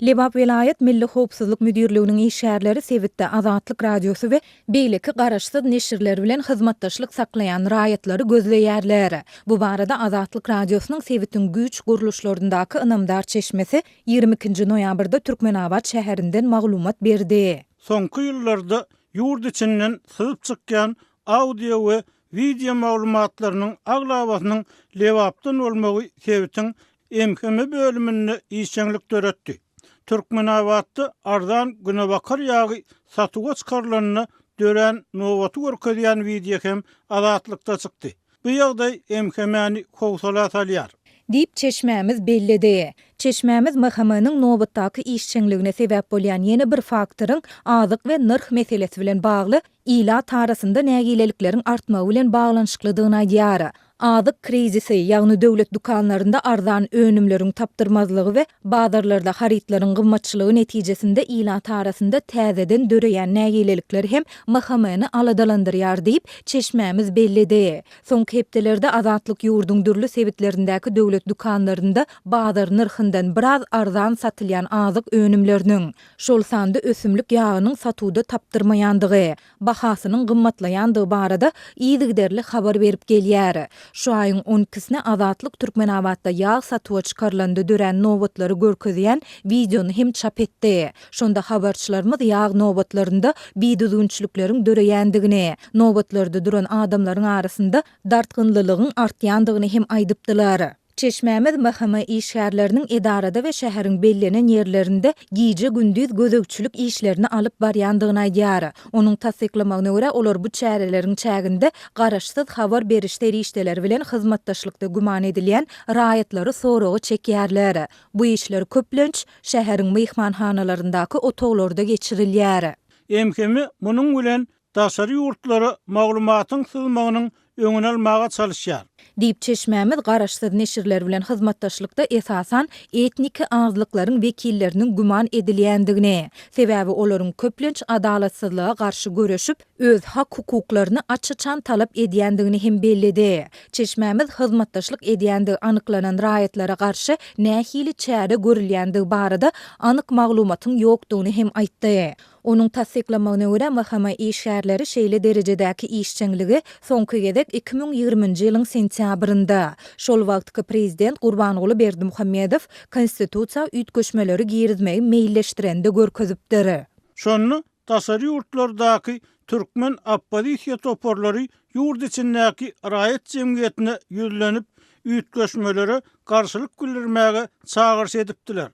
Lebap Vilayet Milli Howpsuzlyk Müdürlüğiniň işgärleri Sewitde Azatlyk Radiosu we beýleki garaşsyz neşirler bilen hyzmatdaşlyk saklaýan raýatlary gözleýärler. Bu barada Azatlyk Radiosynyň Sewitiň güç guruluşlaryndaky ynamdar çeşmesi 22 noýabrda Türkmenabad şäherinden maglumat berdi. Soňky ýyllarda ýurt içinden syzyp çykýan audio we video maglumatlarynyň aglabasynyň Lebapdan bolmagy Sewitiň emkemi bölüminde işçilik töretdi. Türkmenabadda arzan günebakar ýagy satyga çykarylanyny dören nowaty görkezýän video hem azatlykda çykdy. Bu ýagdaý emkemeni howsala salýar. Dip çeşmämiz bellidi. Çeşmämiz mahamanyň nowatdaky işçiligine sebäp bolýan ýene bir faktoryň azyk we nırh meselesi bilen bagly ilat arasynda nägileliklerin artmagy bilen baglanyşyklydygyny aýdýar. Azyk krizisi, ýagny döwlet dukanlarynda arzan önümleriň tapdyrmazlygy we bazarlarda haritlaryň gymmatçylygy netijesinde ilat arasynda täzeden döreýän nägilelikler hem mahamany aladalandyrýar diýip çeşmämiz bellidi. Soňky hepdelerde Azatlyk ýurduň dürli sebitlerindäki döwlet dukanlarynda bazar nyrhyndan biraz arzan satylýan azyk önümleriniň şol sanda ösümlik ýagynyň satuwda tapdyrmaýandygy, bahasynyň gymmatlaýandygy barada ýygyderli habar berip gelýär. Şu aýyň 12-sine Azatlyk Türkmenabadda ýag satywa çykarylandy dören nowatlary görkezýän videony hem çap etdi. Şonda habarçylarymyz ýag nowatlarynda biýdüzgünçilikleriň döreýändigini, nowatlarda duran adamlaryň arasynda dartgynlylygyň artýandygyny hem aýdypdylar. Çeşmämiz mahama işgärleriniň edarada we şäheriň bellenen ýerlerinde giýje gündüz gözegçilik işlerini alyp barýandygyny aýdýar. Onuň tasdiklamagyna görä olar bu çäreleriň çäginde garaşsyz habar berişleri işleri bilen hyzmatdaşlykda guman edilýän raýatlary soragy çekýärler. Bu işler köplenç şäheriň myhmanhanalaryndaky otoglarda geçirilýär. Emkemi munyň bilen daşary ýurtlary maglumatyň sızmagynyň öňüne almaga çalışýar. Diýip çeşmämiz garaşsyz neşirler bilen hyzmatdaşlykda esasan etnik azlyklaryň wekilleriniň guman edilýändigini, sebäbi olaryň köplenç adalatsyzlyga garşy göreşip öz hak hukuklaryny açyçan talap edýändigini hem bellidi. Çeşmämiz hyzmatdaşlyk edýändigi anyklanan raýatlara garşy nähili çäre görülýändigi barada anyk maglumatyň ýokdugyny hem aýtdy. Onuň tasdiklamagyna görä mahama işgärleri şeýle derejedäki işçiligi soňky gedek 2020-nji ýylyň sentýabrynda şol wagtky prezident Gurbanguly Berdimuhammedow konstitusiýa üýtgeşmeleri girizmegi meýilleşdirende görkezipdir. Şonu daşary ýurtlardaky türkmen oppozisiýa toporlary ýurt içindäki raýat jemgyýetine ýüzlenip üýtgeşmeleri garşylyk bildirmäge çağırş edipdiler.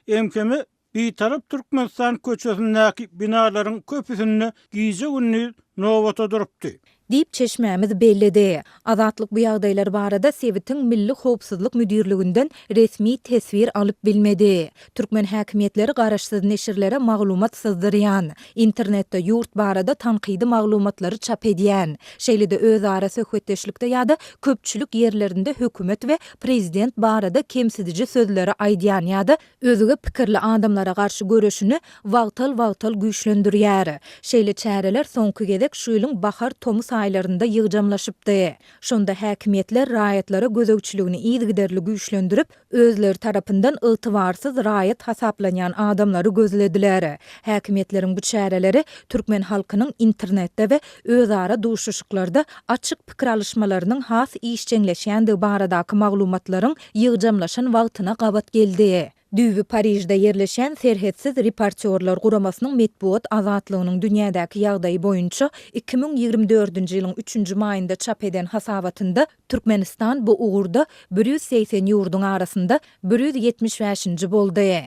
Emkemi Bitarap Türkmenistan köçesindäki binalaryň köpüsini giýje günni nowata durupdy. Diýip çeşmämiz bellidi. Azatlyk bu ýagdaýlar barada Sewitiň Milli Howpsuzlyk Müdürlüginden resmi tesbir alyp bilmedi. Türkmen häkimetleri garaşsyz neşirlere maglumat syzdyrýan, internetde ýurt barada tanqidi maglumatlary çap edýän, şeýle-de özara söhbetdeşlikde ýa-da köpçülik ýerlerinde hökümet we prezident barada kemsidici sözleri aýdýan ýa-da özüge pikirli adamlara garşy göreşini wagtal güýçlendirýär. Şeýle çäreler soňky gedek şu ýylyň bahar tomus aýlarynda ýygjamlaşypdy. Şonda häkimetler raýatlara gözegçiligini ýygyderli güýçlendirip, özleri tarapyndan ygtybarsyz raýat hasaplanýan adamlary gözlediler. Häkimetleriň bu çäreleri türkmen halkynyň internetde we özara duşuşyklarda açyk pikir alışmalarynyň has işçiňleşýändigi baradaky maglumatlaryň ýygjamlaşan wagtyna gabat geldi. Düýbi Parijde yerleşen Serhetsiz Reportyorlar Guramasının metbuat azatlygynyň dünýädäki ýagdaýy boýunça 2024-nji ýylyň 3-nji maýynda çap eden hasabatynda Türkmenistan bu ugurda 180 ýurduň arasynda 175-nji boldy.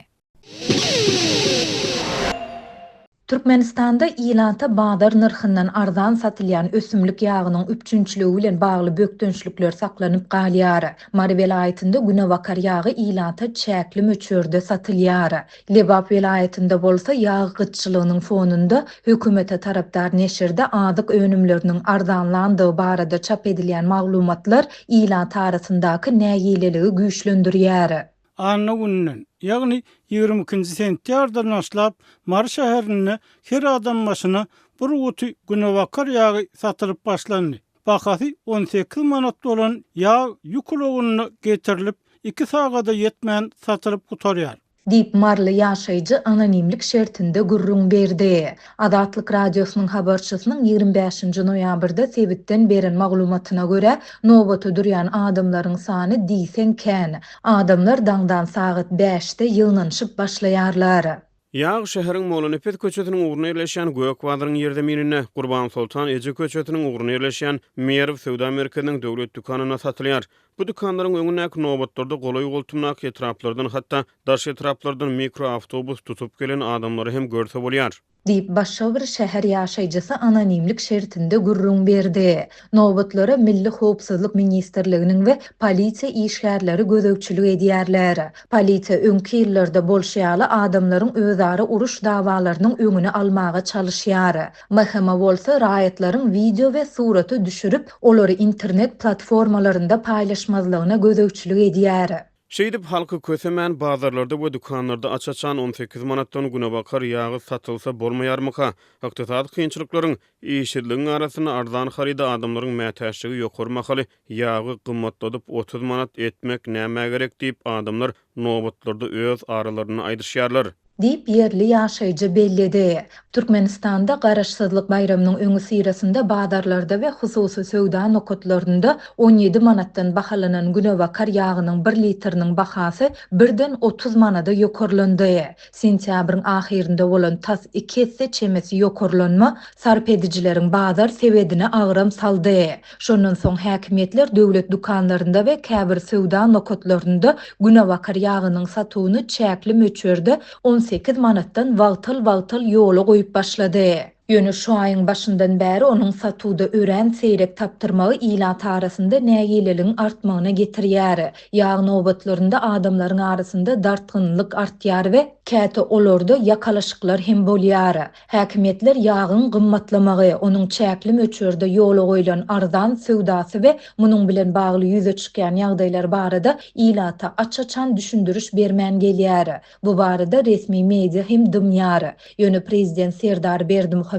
Türkmenistanda ilanta bazar nyrhyndan arzan satylýan ösümlik ýagynyň üpçünçligi bilen bagly bökdönçlükler saklanyp galýar. Mari welaýetinde günebakar ýagy ilanta çäkli möçörde satylýar. Lebap welaýetinde bolsa ýag gytçylygynyň fonunda hökümete tarapdar neşirde azyk önümleriniň arzanlandygy barada çap edilýän maglumatlar ilant arasyndaky nägileligi güýçlendirýär. Anna günnün, ýagny 22-nji sentýardan başlap Mary şäherinde her adam başyna bir guty günebakar ýagy satylyp başlandy. Bahasy 18 manat bolan ýag ýüklegiňi getirilip 2 sagada ýetmän satylyp gutarýar. Diýip marly ýaşaýjy anonimlik şertinde gurrun berdi. Adatlyk radiosynyň habarçysynyň 25-nji noýabrda sebitden beren maglumatyna görä, nobaty durýan adamlaryň sany diýsen kän. Adamlar daňdan sagat 5-de ýygnanyşyp başlaýarlar. Ýagy şäheriň Molanepet köçetiniň ugruna ýerleşýän Gökbadyryň ýerdemine Gurban Sultan Eje köçetiniň ugruna ýerleşýän Merw Sowda merkeziniň döwlet dukanyna satylýar. Bu dukanlaryň öňündäki nobatlarda golay goltumnak etraplardan hatda daş etraplardan mikroawtobus tutup gelen adamlary hem görse bolýar. Diýip başga bir şäher ýaşaýjysy anonimlik şertinde gurrun berdi. Nobatlara Milli Howpsuzlyk Ministrliginiň we polisiýa işgärleri gözegçilik edýärler. Polisiýa öňki ýyllarda bolşýaly adamlaryň özara uruş dawalarynyň öňüne almaga çalışýar. Mahkama bolsa raýatlaryň video we suraty düşürip, olary internet platformalarynda paýlaşmazlygyna gözegçilik edýär. Şeýdip halky kösemän bazarlarda we dukanlarda açaçan 18 manatdan güne bakar ýagy satylsa bolmaýarmyka? Ykdysady kynçylyklaryň işçiligiň arasyna arzan harida adamlaryň mätäçligi ýokurmakaly ýagy gymmatladyp 30 manat etmek näme gerek diýip adamlar nobatlarda öz aralaryny aýdyrşýarlar. Diýip yerli ýaşaýjy bellidi. Türkmenistanda garaşsyzlyk bayramynyň öňü sirasynda bazarlarda we hususy söwda nokatlarynda 17 manatdan bahalanan günebakar ýagynyň 1 litriniň bahasy birden 30 manada ýokurlandy. Sentýabryň ahirinde bolan tas 2 hisse çemesi ýokurlanma sarp edijileriň bazar sebedine agyram saldy. Şondan soň häkimetler döwlet dukanlarynda we käbir söwda nokatlarynda günebakar ýagynyň satywyny çäkli möçberde 18 manatdan wagtyl ýola goýup başlady. Ýöne şu aýyň başyndan bäri onuň satuwda ören seyrek taptyrmagy ilat arasynda nägileligiň artmagyna getirýär. Ýag nobatlarynda adamlaryň arasynda dartgynlyk artýar we käte olarda ýakalaşyklar hem bolýar. Häkimetler ýagyň gymmatlamagy, onuň çäkli möçberde ýola goýulan arzan söwdasy we munyň bilen bagly ýüze çykýan ýagdaýlar barada ilata açaçan düşündürüş bermän gelýär. Bu barada resmi media hem dymýar. Ýöne prezident Serdar Berdimuhammedow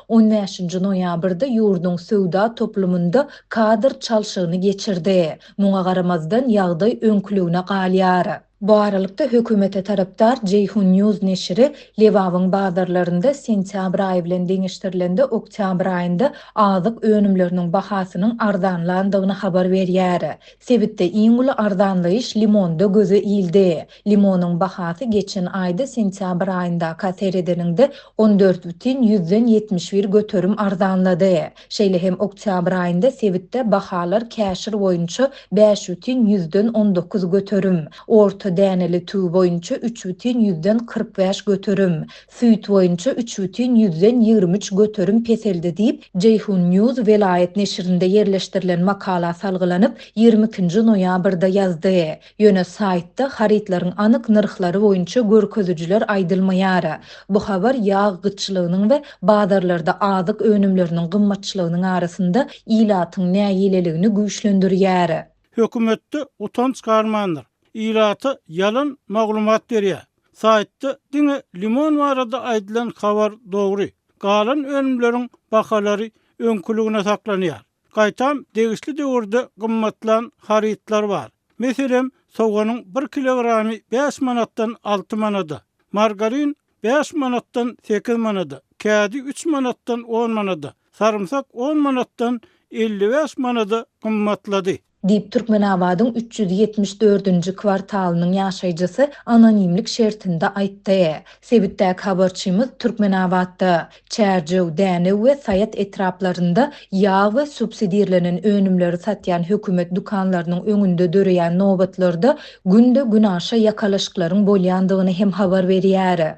15-nji noýabrda ýurdun söwda toplumunda kadr çalşygyny geçirdi. Muňa garamazdan ýagdaý öňkülügine galýar. Bu aralykda hökümete tarapdar Ceyhun News neşri Lewawyň bazarlarynda sentyabr aýy bilen deňişdirilende oktyabr aýynda azyk önümleriniň bahasynyň arzanlandygyny habar berýär. Sebitde iň uly arzanlaýyş limonda göze ildi. Limonyň bahasy geçen aýda sentyabr aýynda KTR-de 14,71 göterim arzanlady. Şeýle hem oktyabr aýynda sebitde bahalar käşir boýunça 5,19 göterim. Orta däneli tüw boýunça 3,45 göterim. Süýt boýunça 3,23 göterim peseldi diýip Ceyhun News velayet neşrinde yerleşdirilen makala salgylanyp 22-nji noýabrda ýazdy. Ýöne saýtda haritlaryň anyk nyrhlary boýunça görkezüjiler aýdylmaýar. Bu habar ýag gyçylygynyň we bazarlarda azyk önümleriniň gymmatçylygynyň arasynda ilatyň nägileligini güýçlendirýär. Hökümetde utanç garmandyr. İlatı yalan maglumat berýär. Saýtda diňe limon barada aýdylan habar dogry. Galan önümleriň bahalary öňkülügine saklanýar. Gaýtam degişli döwürde gymmatlan haritlar bar. Meselem sowganyň 1 kilogramy 5 manatdan 6 manada, margarin 5 manatdan 8 manada, kädi 3 manatdan 10 manada, sarımsak 10 manatdan 55 manada gymmatlady. Diýip Türkmenabadyň 374-nji kwartalynyň ýaşaýjysy anonimlik şertinde aýtdy. Sebitdäki habarçymyz Türkmenabadda Çärjew, Däne we Saýat etraplarynda ýağ we subsidiýalenen önümleri satýan hökümet dukanlarynyň öňünde döreýän nobatlarda günde gün aşa ýakalaşyklaryň bolýandygyny hem habar berýär.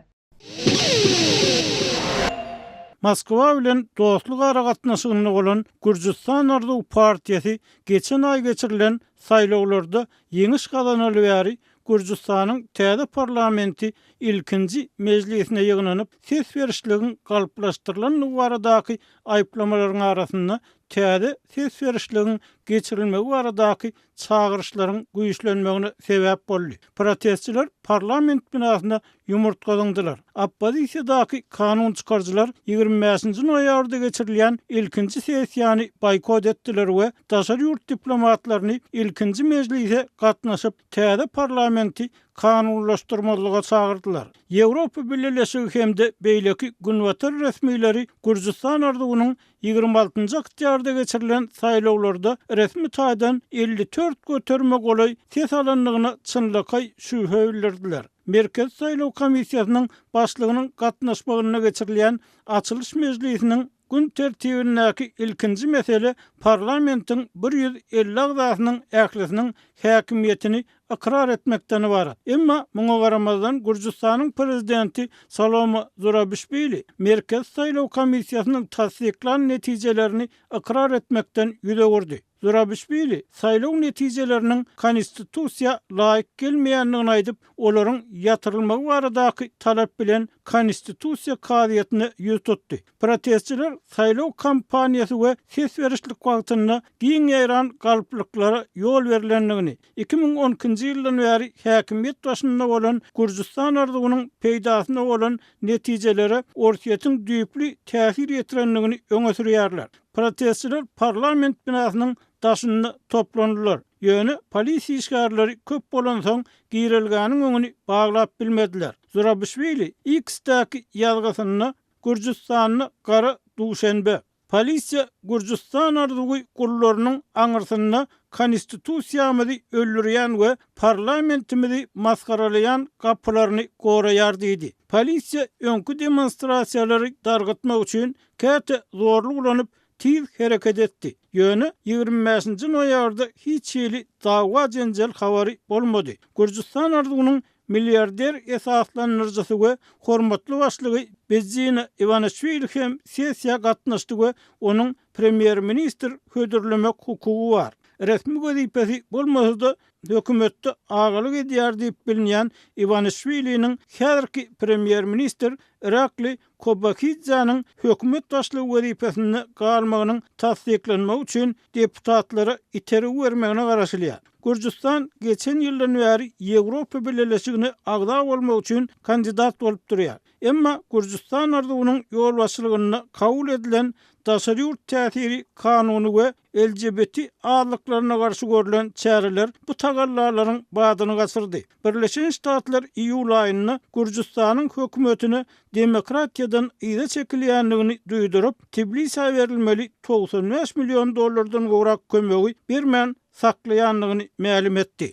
Moskwa bilen dostluk aragatnaşygyny bolan Gürjistan Arzuw partiýasy geçen aý geçirilen saýlawlarda ýeňiş gazanaly bäri Gürjistanyň täze parlamenti ilkinji mejlisine ýygnanyp ses berişligiň galyplaşdyrylan baradaky aýplamalaryň arasynda täze ses berişligiň geçirilmegi baradaky çağırışlaryň güýçlenmegine sebäp boldy. Protestçiler parlament binasynda ýumurtgalandylar. Oppozisiýadaky kanun çykarjylar 25-nji noýabrda geçirilýän ilkinji sessiýany boykot etdiler we daşary ýurt diplomatlaryny ilkinji mejlise gatnaşyp täze parlamenti kanunlaşdyrmalyga çağırdylar. Ýewropa Birleşigi hemde beýleki günwatar resmileri Gürjistan ardugynyň 26-njy oktýarda geçirilen saýlawlarda resmi taýdan 54 göterme golay ses alanlygyna çynlykay şüphe bildirdiler. Merkez Saýlaw Komissiýasynyň başlygynyň gatnaşmagyna geçirilen açylyş mejlisiniň gün tertibindäki ilkinji mesele parlamentiň 150 agzasynyň ählisiniň häkimiýetini ikrar etmekden ibaret. Emma muňa garamazdan Gürjistanyň prezidenti Salome Zurabishvili Merkez Saýlaw Komissiýasynyň tasdiklan netijelerini ikrar etmekden ýüze gurdy. Zurabishvili saýlaw netijeleriniň konstitusiýa laýyk gelmeýändigini aýdyp, olaryň ýatyrylmagy baradaky talap bilen konstitusiýa kaziýetine ýüz tutdy. Protestçiler saýlaw kampaniýasy we ses berişlik wagtyna giň ýaran galplyklara ýol berilendigini, 2010-njy ýyldan bäri häkimiýet başynda bolan Gürjistan ardugynyň peýdasyna bolan netijelere orsiýetiň düýpli täsir ýetirendigini öňe sürýärler. Protestçiler parlament binasynyň daşyny toplandylar. Ýöne polisiýa işgärleri köp bolan soň girilgäniň öňüni baglap bilmediler. Zurabishvili X-däki ýazgysyna Gürjistanyny gara duşenbe. Polisiýa Gürjistan ardugy gullarynyň aňyrsyna konstitusiýamyzy öldürýän we parlamentimizi maskaralayan gapylaryny goraýar diýdi. Polisiýa öňkü demonstrasiýalary dargatmak üçin käte zorluk ulanyp tiz hereket etdi. Ýöne 25-nji noýabrda hiç ýyly dawa jenjal habary bolmady. Gürjistan ardugynyň milliarder esaslanyrjysy we hormatly başlygy Bezina Ivanishvili hem sessiýa gatnaşdy we onuň premier ministr hödürlemek hukugy bar. Resmi wezipesi bolmasa-da hökümetde agalyk edýär diýip bilinýän Ivanishviliň häzirki premier ministr Irakli Kobakidze'nin hökümet başlygy wezipesini galmagynyň tasdiklenmegi üçin deputatlara iteri bermegine garaşylýar. Gürjistan geçen ýyldan bäri Ýewropa Birleşigine agda bolmak üçin kandidat bolup durýar. Emma Gürjistan ardugynyň ýol başlygyna kabul edilen daşary ýurt täsiri kanuny we LGBT azlyklaryna garşy görülen çäreler bu tagallalaryň badyny gaçyrdy. Birleşen Ştatlar iýul aýyna Gürjistanyň hökümetine demokratiýadan ýyda çekilýändigini duýdurup, Tbilisi'e berilmeli 95 milyon dollardan gowrak kömegi bermän saklaýanlygyny ma'lum etdi.